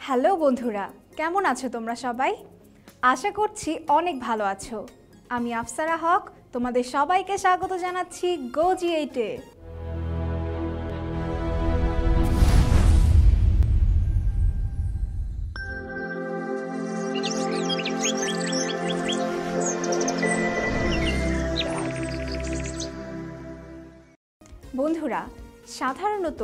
Hello বন্ধুরা, কেমন আছো তোমরা সবাই? আশা করছি অনেক ভালো আছো। আমি আফসারা হক তোমাদের সবাইকে স্বাগত জানাচ্ছি গো জি8-এ। বন্ধুরা, সাধারণত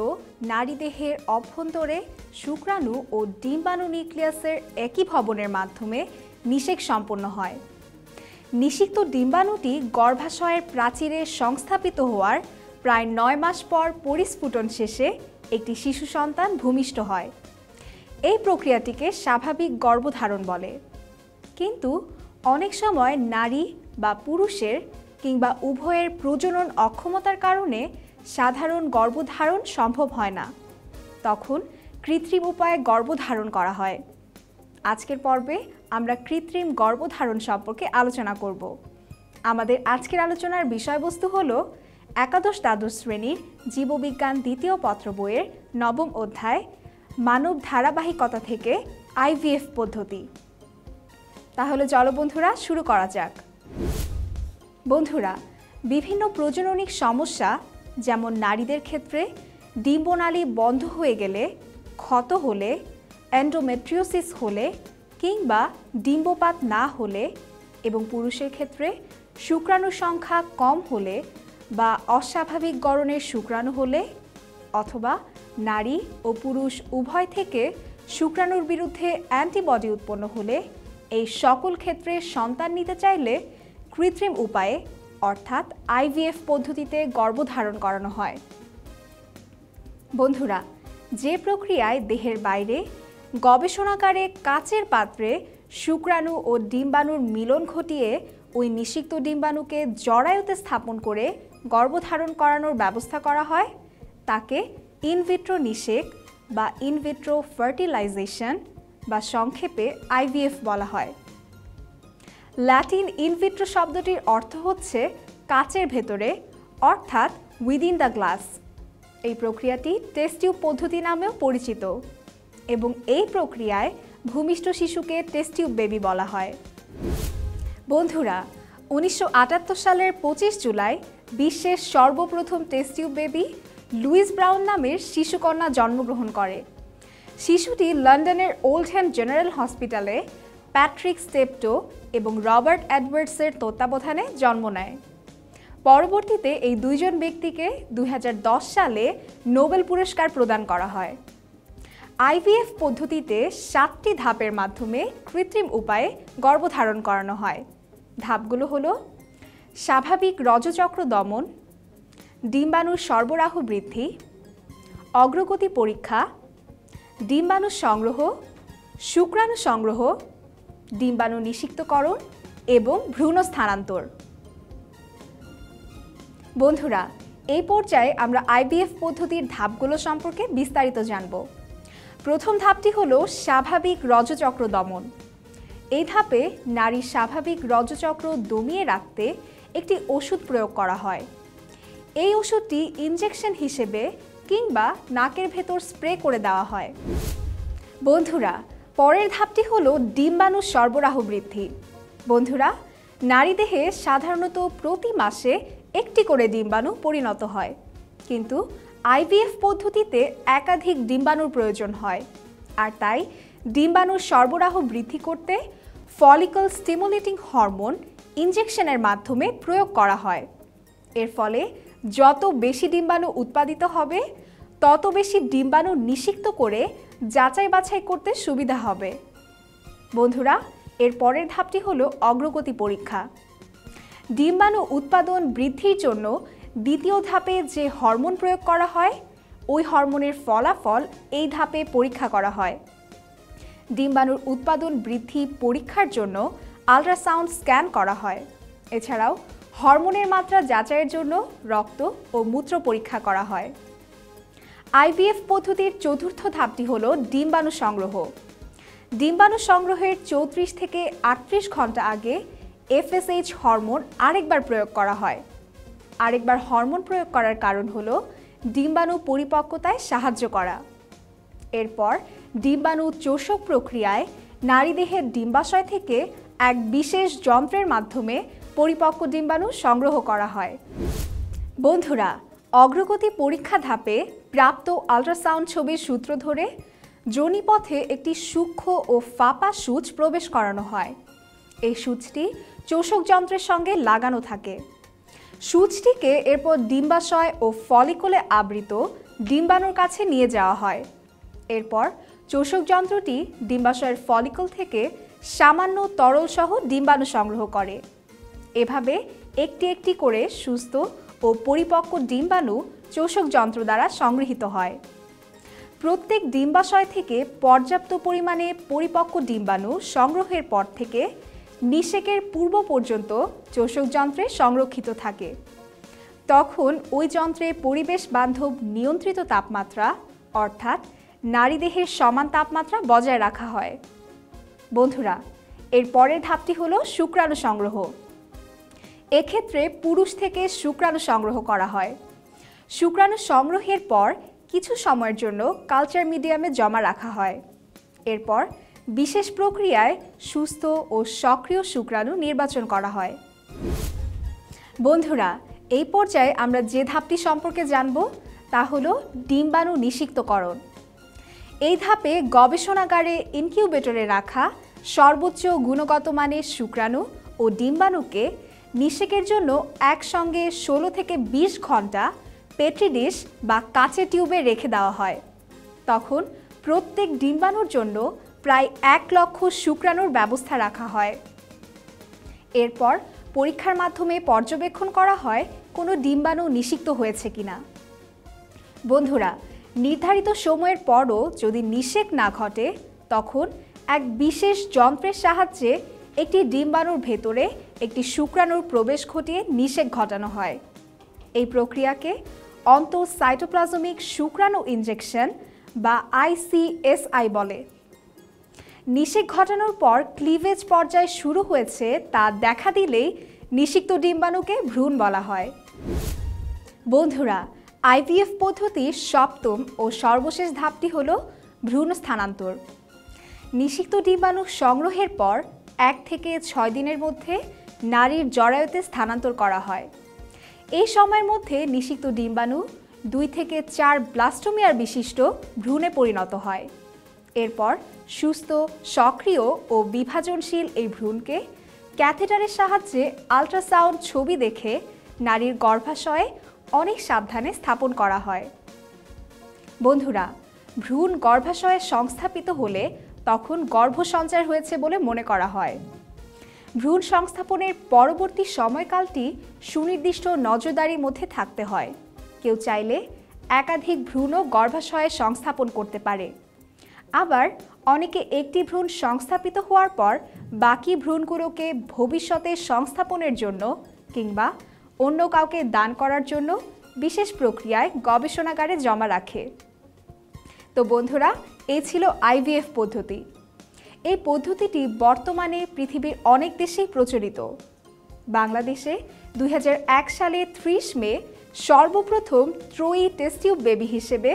নারী দেহের অভ্যন্তরে শুক্রাণু ও ডিম্বাণু নিউক্লিয়াসের একই ভবনের মাধ্যমে নিষেক সম্পন্ন হয়। নিষিক্ত ডিম্বাণুটি গর্ভাশয়ের প্রাচীরে সংস্থাপিত হওয়ার প্রায় 9 মাস পর পরিস্ফুটন শেষে একটি শিশু সন্তান ভূমিষ্ঠ হয়। এই প্রক্রিয়াটিকে স্বাভাবিক গর্ভধারণ বলে। কিন্তু অনেক সময় নারী বা পুরুষের কিংবা উভয়ের প্রজনন অক্ষমতার কারণে সাধারণ গর্ভধারণ সম্ভব হয় না। তখন কৃত্রিম উপায়ে গর্ভধারণ করা হয়। আজকের পর্বে আমরা কৃত্রিম গর্ভধারণ সম্পর্কে আলোচনা করব। আমাদের আজকের আলোচনার বিষয়বস্তু হলো একাদশ-দ্বাদশ শ্রেণীর জীববিজ্ঞান দ্বিতীয় পত্র বইয়ের 9ম অধ্যায় মানব ধারাবাহিকতা থেকে আইভিএফ পদ্ধতি। তাহলে চলো বন্ধুরা শুরু করা যাক। বন্ধুরা, বিভিন্ন প্রজননিক সমস্যা যেমন নারীদের ক্ষেত্রে ডিম্বনালী বন্ধ হয়ে গেলে, ক্ষত হলে, এন্ডোমেট্রিওসিস হলে কিংবা ডিম্বপাত না হলে এবং পুরুষের ক্ষেত্রে শুক্রাণুর সংখ্যা কম হলে বা অস্বাভাবিক গড়নের শুক্রাণু হলে অথবা নারী ও পুরুষ উভয় থেকে শুক্রাণুর বিরুদ্ধে অ্যান্টিবডি উৎপন্ন হলে এই সকল ক্ষেত্রে সন্তান নিতে চাইলে কৃত্রিম উপায়ে অর্থাৎ আইভিএফ পদ্ধতিতে গর্ভধারণ করানো হয়। বন্ধুরা, যে প্রক্রিয়ায় দেহের বাইরে গবেষণাগারে কাচের পাত্রে শুক্রাণু ও ডিম্বাণুর মিলন ঘটিয়ে ওই নিষিক্ত ডিম্বাণুকে জরায়ুতে স্থাপন করে গর্ভধারণ করানোর ব্যবস্থা করা হয় তাকে ইনভিট্রো নিষেক বা ইনভিট্রো ফার্টিলাইজেশন বা সংক্ষেপে আইভিএফ বলা হয়। ল্যাটিন ইনভিট্রো শব্দটির অর্থ হচ্ছে কাচের ভেতরে অর্থাৎ উইদিন দ্য গ্লাস। এই প্রক্রিয়াটি টেস্ট টিউব পদ্ধতি নামেও পরিচিত এবং এই প্রক্রিয়ায় ভূমিষ্ঠ শিশুকে টেস্ট টিউব বেবি বলা হয়। বন্ধুরা, 1978 সালের 25 জুলাই বিশ্বের সর্বপ্রথম test tube baby Louise Brown নামের শিশুকন্যা জন্মগ্রহণ করে। শিশুটি লন্ডনের ওল্ডহ্যাম জেনারেল হসপিটালে প্যাট্রিক স্টেপটো এবং রবার্ট এডওয়ার্ডসের তত্ত্বাবধানে জন্ম নেয়। পরবর্তীতে এই দুইজন ব্যক্তিকে 2010 সালে নোবেল পুরস্কার প্রদান করা হয়। আইভিএফ পদ্ধতিতে 7টি ধাপের মাধ্যমে কৃত্রিম উপায়ে গর্ভধারণ করানো হয়। ধাপগুলো হলো স্বাভাবিক রজচক্র দমন, ডিম্বাণুর সরবরাহ বৃদ্ধি, অগ্রগতি পরীক্ষা, ডিম্বাণু সংগ্রহ, শুক্রাণু সংগ্রহ, ডিম্বাণু নিষিক্তকরণ এবং ভ্রূণ স্থানান্তর। বন্ধুরা, এই পর্যায়ে আমরা আইভিএফ পদ্ধতির ধাপগুলো সম্পর্কে বিস্তারিত জানব। প্রথম ধাপটি হলো স্বাভাবিক রজচক্র দমন। এই ধাপে নারীর স্বাভাবিক রজচক্র দমিয়ে রাখতে একটি ওষুধ প্রয়োগ করা হয়। এই ওষুধটি ইনজেকশন হিসেবে কিংবা নাকের ভেতর স্প্রে করে দেওয়া হয়। বন্ধুরা, পরের ধাপটি হলো ডিম্বাণু সরবরাহ বৃদ্ধি। বন্ধুরা, নারী দেহে সাধারণত প্রতি মাসে একটি করে ডিম্বাণু পরিণত হয়, কিন্তু আইভিএফ পদ্ধতিতে একাধিক ডিম্বাণুর প্রয়োজন হয়। আর তাই ডিম্বাণুর সরবরাহ বৃদ্ধি করতে ফলিকল স্টিমুলেটিং হরমোন ইনজেকশনের মাধ্যমে প্রয়োগ করা হয়। এর ফলে যত বেশি ডিম্বাণু উৎপাদিত হবে তত বেশি ডিম্বাণু নিষিক্ত করে যাচাই বাছাই করতে সুবিধা হবে। বন্ধুরা, এর পরের ধাপটি হলো অগ্রগতি পরীক্ষা। ডিম্বাণু উৎপাদন বৃদ্ধির জন্য দ্বিতীয় ধাপে যে হরমোন প্রয়োগ করা হয় ওই হরমোনের ফলাফল এই ধাপে পরীক্ষা করা হয়। ডিম্বাণুর উৎপাদন বৃদ্ধি পরীক্ষার জন্য আল্ট্রাসাউন্ড স্ক্যান করা হয়। এছাড়াও হরমোনের মাত্রা যাচাইয়ের জন্য রক্ত ও মূত্র পরীক্ষা করা হয়। আইভিএফ পদ্ধতির চতুর্থ ধাপটি হলো ডিম্বাণু সংগ্রহ। ডিম্বাণু সংগ্রহের 34 থেকে 38 ঘন্টা আগে এফএসএইচ হরমোন আরেকবার প্রয়োগ করা হয়। আরেকবার হরমোন প্রয়োগ করার কারণ হলো ডিম্বাণু পরিপক্কতায় সাহায্য করা। এরপর ডিম্বাণু চোষক প্রক্রিয়ায় নারীদেহের ডিম্বাশয় থেকে এক বিশেষ যন্ত্রের মাধ্যমে পরিপক্ক ডিম্বাণু সংগ্রহ করা হয়। বন্ধুরা, অগ্রগতি পরীক্ষা ধাপে প্রাপ্ত আল্ট্রাসাউন্ড ছবির সূত্র ধরে যোনিপথে একটি সূক্ষ্ম ও ফাঁপা সূচ প্রবেশ করানো হয়। এই সূচটি চোষক যন্ত্রের সঙ্গে লাগানো থাকে। সূচটিকে এরপর ডিম্বাশয় ও ফলিকলে আবৃত ডিম্বাণুর কাছে নিয়ে যাওয়া হয়। এরপর চোষক যন্ত্রটি ডিম্বাশয়ের ফলিকল থেকে সামান্য তরল সহ ডিম্বাণু সংগ্রহ করে। এভাবে একটি একটি করে সুস্থ ও পরিপক্ক ডিম্বাণু চোষক যন্ত্র দ্বারা সংগৃহীত হয়। প্রত্যেক ডিম্বাশয় থেকে পর্যাপ্ত পরিমাণে পরিপক্ক ডিম্বাণু সংগ্রহের পর থেকে নিষেকের পূর্ব পর্যন্ত চোষক যন্ত্রে সংরক্ষিত থাকে। তখন ওই যন্ত্রে পরিবেশ বান্ধব নিয়ন্ত্রিত তাপমাত্রা অর্থাৎ নারীদেহের সমান তাপমাত্রা বজায় রাখা হয়। বন্ধুরা, এর পরের ধাপটি হলো শুক্রাণু সংগ্রহ। এক্ষেত্রে পুরুষ থেকে শুক্রাণু সংগ্রহ করা হয়। শুক্রাণু সংগ্রহের পর কিছু সময়ের জন্য কালচার মিডিয়ামে জমা রাখা হয়। এরপর বিশেষ প্রক্রিয়ায় সুস্থ ও সক্রিয় শুক্রাণু নির্বাচন করা হয়। বন্ধুরা, এই পর্যায়ে আমরা যে ধাপটি সম্পর্কে জানব তা হলো ডিম্বাণু নিষিক্তকরণ। এই ধাপে গবেষণাগারে ইনকিউবেটরে রাখা সর্বোচ্চ গুণগত মানের শুক্রাণু ও ডিম্বাণুকে নিষেকের জন্য একসঙ্গে 16 থেকে 20 ঘন্টা পেট্রি ডিশ বা কাচের টিউবে রেখে দেওয়া হয়। তখন প্রত্যেক ডিম্বাণুর জন্য প্রায় 1 লক্ষ শুক্রাণুর ব্যবস্থা রাখা হয়। এরপর পরীক্ষার মাধ্যমে পর্যবেক্ষণ করা হয় কোনো ডিম্বাণু নিষিক্ত হয়েছে কিনা। বন্ধুরা, নির্ধারিত সময়ের পরও যদি নিষেক না ঘটে তখন এক বিশেষ যন্ত্রের সাহায্যে একটি ডিম্বাণুর ভেতরে একটি শুক্রাণুর প্রবেশ ঘটিয়ে নিষেক ঘটানো হয়। এই প্রক্রিয়াকে অন্তঃসাইটোপ্লাজমিক শুক্রাণু ইনজেকশন বা ICSI বলে। নিষেক ঘটানোর পর ক্লিভেজ পর্যায় শুরু হয়েছে তা দেখা দিলেই নিষিক্ত ডিম্বাণুকে ভ্রূণ বলা হয়। বন্ধুরা, IVF পদ্ধতির সপ্তম ও সর্বশেষ ধাপটি হল ভ্রূণ স্থানান্তর। নিষিক্ত ডিম্বাণু সংগ্রহের পর 1 থেকে 6 দিনের মধ্যে নারীর জরায়ুতে স্থানান্তর করা হয়। এই সময়ের মধ্যে নিষিক্ত ডিম্বাণু 2 থেকে 4 ব্লাস্টোমিয়ার বিশিষ্ট ভ্রূণে পরিণত হয়। এরপর সুস্থ, সক্রিয় ও বিভাজনশীল এই ভ্রূণকে ক্যাথেটারের সাহায্যে আল্ট্রাসাউন্ড ছবি দেখে নারীর গর্ভাশয়ে অনেক সাবধানে স্থাপন করা হয়। বন্ধুরা, ভ্রূণ গর্ভাশয়ে সংস্থাপিত হলে তখন গর্ভসঞ্চার হয়েছে বলে মনে করা হয়। ভ্রূণ সংস্থাপনের পরবর্তী সময়কালটি সুনির্দিষ্ট নজরদারির মধ্যে থাকতে হয়। কেউ চাইলে একাধিক ভ্রূণও গর্ভাশয়ে সংস্থাপন করতে পারে। আবার অনেকে একটি ভ্রূণ সংস্থাপিত হওয়ার পর বাকি ভ্রূণগুলোকে ভবিষ্যতে সংস্থাপনের জন্য কিংবা অন্য কাউকে দান করার জন্য বিশেষ প্রক্রিয়ায় গবেষণাগারে জমা রাখে। তো বন্ধুরা, এই ছিল IVF পদ্ধতি। এই পদ্ধতিটি বর্তমানে পৃথিবীর অনেক দেশেই প্রচলিত। বাংলাদেশে 2001 সালে 30 মে সর্বপ্রথম ত্রয়ী টেস্ট টিউব বেবি হিসেবে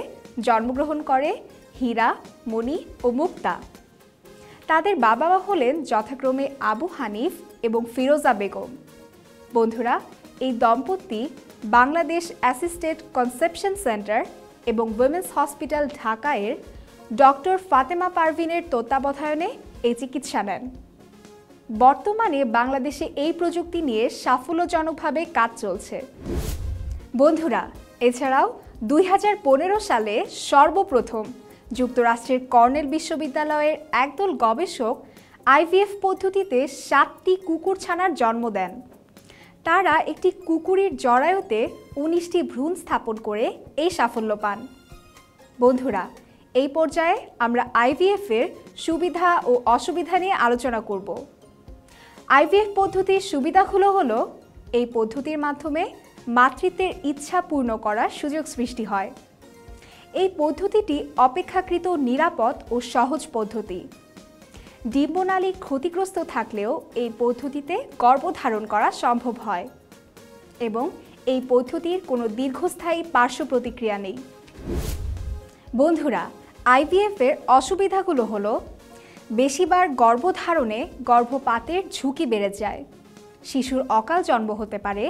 জন্মগ্রহণ করে হীরা, মণি ও মুক্তা। তাদের বাবা মা হলেন যথাক্রমে আবু হানিফ এবং ফিরোজা বেগম। বন্ধুরা, এই দম্পতি বাংলাদেশ অ্যাসিস্টেড কনসেপশন সেন্টার এবং উইমেন্স হসপিটাল ঢাকায়ের ডক্টর ফাতেমা পারভিনের তত্ত্বাবধানে এই চিকিৎসা নেন। বর্তমানে বাংলাদেশে এই প্রযুক্তি নিয়ে সাফল্যজনকভাবে কাজ চলছে। বন্ধুরা, এছাড়াও 2015 সালে সর্বপ্রথম যুক্তরাষ্ট্রের কর্নেল বিশ্ববিদ্যালয়ের একদল গবেষক IVF পদ্ধতিতে 7টি কুকুর ছানার জন্ম দেন। তারা একটি কুকুরের জরায়ুতে 19টি ভ্রূণ স্থাপন করে এই সাফল্য পান। বন্ধুরা, এই পর্যায়ে আমরা IVF এর সুবিধা ও অসুবিধা নিয়ে আলোচনা করব। IVF পদ্ধতির সুবিধাগুলো হলো এই পদ্ধতির মাধ্যমে মাতৃত্বের ইচ্ছা পূর্ণ করার সুযোগ সৃষ্টি হয়। এই পদ্ধতিটি অপেক্ষাকৃত নিরাপদ ও সহজ পদ্ধতি। ডিম্বনালী ক্ষতিগ্রস্ত থাকলেও এই পদ্ধতিতে গর্ভধারণ করা সম্ভব হয় এবং এই পদ্ধতির কোনো দীর্ঘস্থায়ী পার্শ্ব প্রতিক্রিয়া নেই। বন্ধুরা, আইভিএফ এর অসুবিধাগুলো হলো বেশিবার গর্ভধারণে গর্ভপাতের ঝুঁকি বেড়ে যায়, শিশুর অকাল জন্ম হতে পারে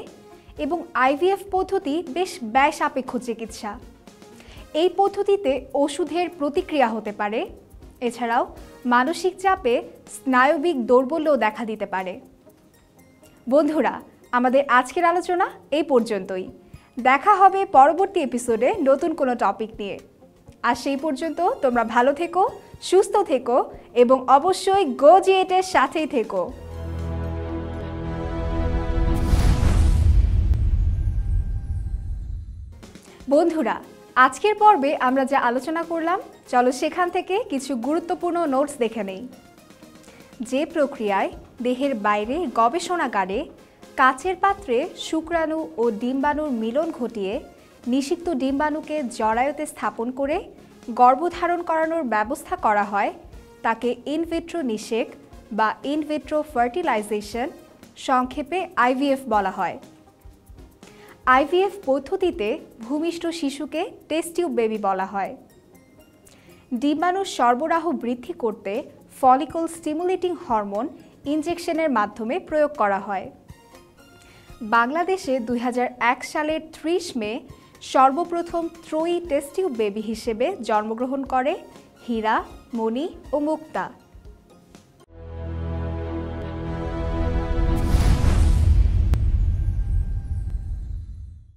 এবং আইভিএফ পদ্ধতি বেশ ব্যয়সাপেক্ষ চিকিৎসা। এই পদ্ধতিতে ওষুধের প্রতিক্রিয়া হতে পারে। এছাড়াও মানসিক চাপে স্নায়বিক দৌর্বল্যও দেখা দিতে পারে। বন্ধুরা, আমাদের আজকের আলোচনা এই পর্যন্তই। দেখা হবে পরবর্তী এপিসোডে নতুন কোনো টপিক নিয়ে। আর সেই পর্যন্ত তোমরা ভালো থেকো, সুস্থ থেকো এবং অবশ্যই GoG8 সাথেই থেকো। বন্ধুরা, আজকের পর্বে আমরা যা আলোচনা করলাম, চলো সেখান থেকে কিছু গুরুত্বপূর্ণ নোটস দেখে নেই। যে প্রক্রিয়ায় দেহের বাইরে গবেষণাগারে কাচের পাত্রে শুক্রাণু ও ডিম্বাণুর মিলন ঘটিয়ে নিষিক্ত ডিম্বাণুকে জরায়ুতে স্থাপন করে গর্ভধারণ করানোর ব্যবস্থা করা হয় তাকে ইনভিট্রো নিষেক বা ইনভিট্রো ফার্টিলাইজেশন, সংক্ষেপে আইভিএফ বলা হয়। আইভিএফ পদ্ধতিতে ভূমিষ্ঠ শিশুকে টেস্ট টিউব বেবি বলা হয়। ডিম্বাণুর সরবরাহ বৃদ্ধি করতে ফলিকল স্টিমুলেটিং হরমোন ইনজেকশনের মাধ্যমে প্রয়োগ করা হয়। বাংলাদেশে 2001 সালের 30 মে সর্বপ্রথম ত্রয়ী টেস্ট টিউব বেবি হিসেবে জন্মগ্রহণ করে হীরা, মণি ও মুক্তা।